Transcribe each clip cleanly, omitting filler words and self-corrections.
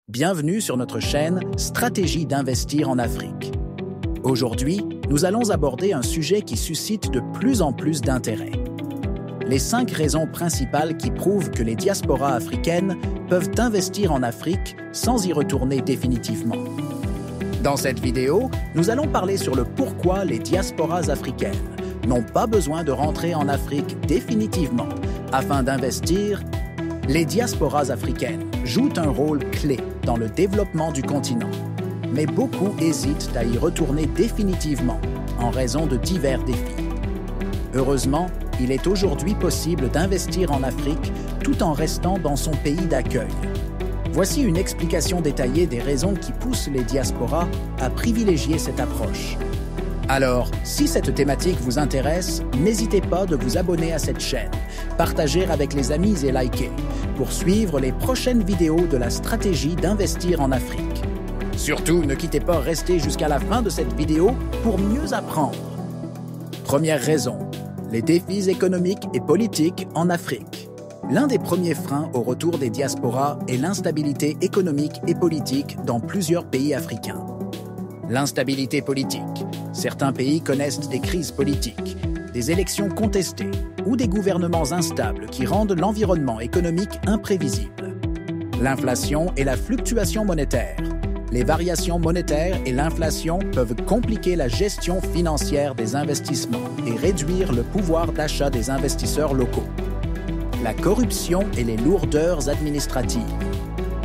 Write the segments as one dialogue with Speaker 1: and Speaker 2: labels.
Speaker 1: Bienvenue sur notre chaîne Stratégie d'investir en Afrique. Aujourd'hui, nous allons aborder un sujet qui suscite de plus en plus d'intérêt. Les 5 raisons principales qui prouvent que les diasporas africaines peuvent investir en Afrique sans y retourner définitivement. Dans cette vidéo, nous allons parler sur le pourquoi les diasporas africaines n'ont pas besoin de rentrer en Afrique définitivement afin d'investir. Les diasporas africaines jouent un rôle clé dans le développement du continent, mais beaucoup hésitent à y retourner définitivement en raison de divers défis. Heureusement, il est aujourd'hui possible d'investir en Afrique tout en restant dans son pays d'accueil. Voici une explication détaillée des raisons qui poussent les diasporas à privilégier cette approche. Alors, si cette thématique vous intéresse, n'hésitez pas de vous abonner à cette chaîne, partager avec les amis et liker pour suivre les prochaines vidéos de la stratégie d'investir en Afrique. Surtout, ne quittez pas rester jusqu'à la fin de cette vidéo pour mieux apprendre. Première raison, les défis économiques et politiques en Afrique. L'un des premiers freins au retour des diasporas est l'instabilité économique et politique dans plusieurs pays africains. L'instabilité politique. Certains pays connaissent des crises politiques, des élections contestées ou des gouvernements instables qui rendent l'environnement économique imprévisible. L'inflation et la fluctuation monétaire. Les variations monétaires et l'inflation peuvent compliquer la gestion financière des investissements et réduire le pouvoir d'achat des investisseurs locaux. La corruption et les lourdeurs administratives.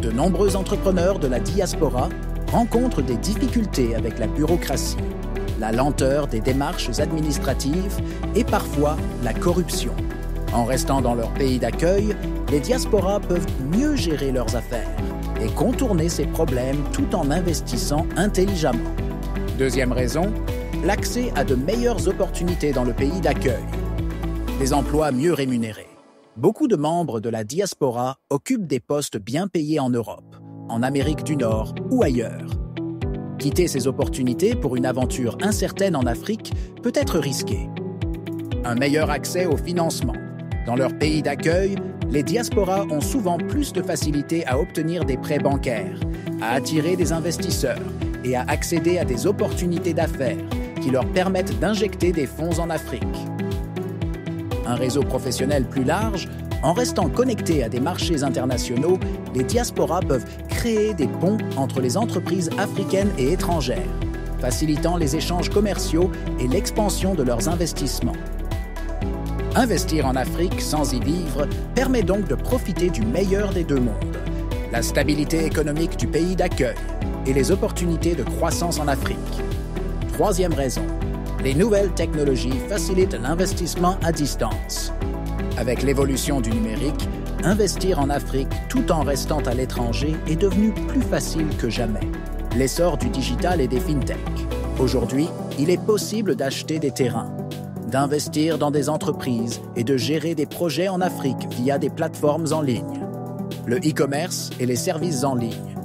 Speaker 1: De nombreux entrepreneurs de la diaspora rencontrent des difficultés avec la bureaucratie, la lenteur des démarches administratives et parfois la corruption. En restant dans leur pays d'accueil, les diasporas peuvent mieux gérer leurs affaires et contourner ces problèmes tout en investissant intelligemment. Deuxième raison, l'accès à de meilleures opportunités dans le pays d'accueil. Des emplois mieux rémunérés. Beaucoup de membres de la diaspora occupent des postes bien payés en Europe, en Amérique du Nord ou ailleurs. Quitter ces opportunités pour une aventure incertaine en Afrique peut être risqué. Un meilleur accès au financement. Dans leur pays d'accueil, les diasporas ont souvent plus de facilité à obtenir des prêts bancaires, à attirer des investisseurs et à accéder à des opportunités d'affaires qui leur permettent d'injecter des fonds en Afrique. Un réseau professionnel plus large. En restant connectés à des marchés internationaux, les diasporas peuvent créer des ponts entre les entreprises africaines et étrangères, facilitant les échanges commerciaux et l'expansion de leurs investissements. Investir en Afrique sans y vivre permet donc de profiter du meilleur des deux mondes, la stabilité économique du pays d'accueil et les opportunités de croissance en Afrique. Troisième raison, les nouvelles technologies facilitent l'investissement à distance. Avec l'évolution du numérique, investir en Afrique tout en restant à l'étranger est devenu plus facile que jamais. L'essor du digital et des fintechs. Aujourd'hui, il est possible d'acheter des terrains, d'investir dans des entreprises et de gérer des projets en Afrique via des plateformes en ligne. Le e-commerce et les services en ligne.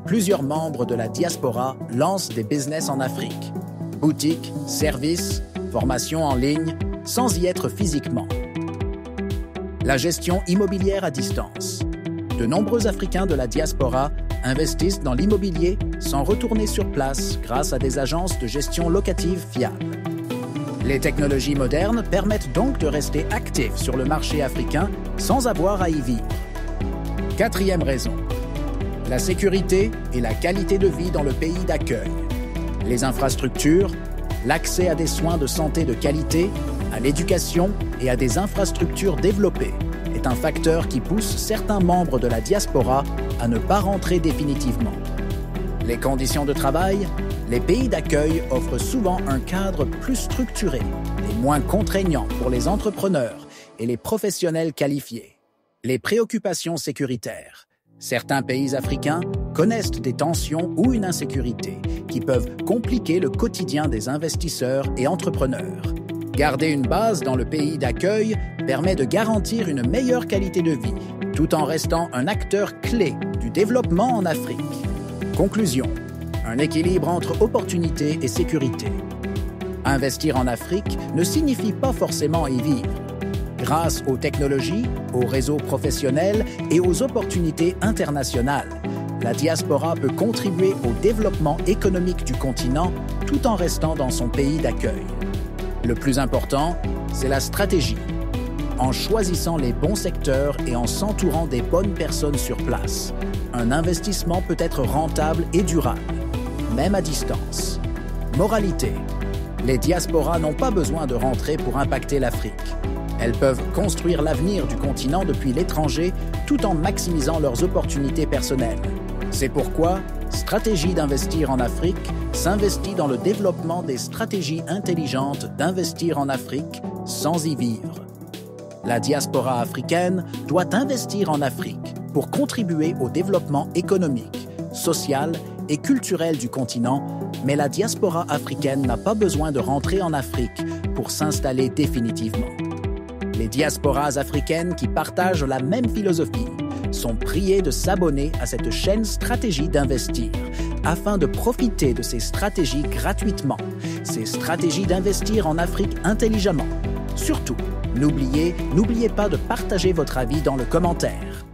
Speaker 1: Plusieurs membres de la diaspora lancent des business en Afrique. Boutiques, services, formations en ligne, sans y être physiquement. La gestion immobilière à distance. De nombreux Africains de la diaspora investissent dans l'immobilier sans retourner sur place grâce à des agences de gestion locative fiables. Les technologies modernes permettent donc de rester actifs sur le marché africain sans avoir à y vivre. Quatrième raison, la sécurité et la qualité de vie dans le pays d'accueil. Les infrastructures, l'accès à des soins de santé de qualité, à l'éducation et à des infrastructures développées est un facteur qui pousse certains membres de la diaspora à ne pas rentrer définitivement. Les conditions de travail, les pays d'accueil offrent souvent un cadre plus structuré et moins contraignant pour les entrepreneurs et les professionnels qualifiés. Les préoccupations sécuritaires. Certains pays africains connaissent des tensions ou une insécurité qui peuvent compliquer le quotidien des investisseurs et entrepreneurs. Garder une base dans le pays d'accueil permet de garantir une meilleure qualité de vie, tout en restant un acteur clé du développement en Afrique. Conclusion, un équilibre entre opportunité et sécurité. Investir en Afrique ne signifie pas forcément y vivre. Grâce aux technologies, aux réseaux professionnels et aux opportunités internationales, La diaspora peut contribuer au développement économique du continent tout en restant dans son pays d'accueil. Le plus important, c'est la stratégie. En choisissant les bons secteurs et en s'entourant des bonnes personnes sur place, un investissement peut être rentable et durable, même à distance. Moralité: les diasporas n'ont pas besoin de rentrer pour impacter l'Afrique. Elles peuvent construire l'avenir du continent depuis l'étranger tout en maximisant leurs opportunités personnelles. C'est pourquoi Stratégie d'investir en Afrique s'investit dans le développement des stratégies intelligentes d'investir en Afrique sans y vivre. La diaspora africaine doit investir en Afrique pour contribuer au développement économique, social et culturel du continent, mais la diaspora africaine n'a pas besoin de rentrer en Afrique pour s'installer définitivement. Les diasporas africaines qui partagent la même philosophie sont priées de s'abonner à cette chaîne Stratégie d'investir afin de profiter de ces stratégies gratuitement, ces stratégies d'investir en Afrique intelligemment. Surtout, n'oubliez pas de partager votre avis dans le commentaire.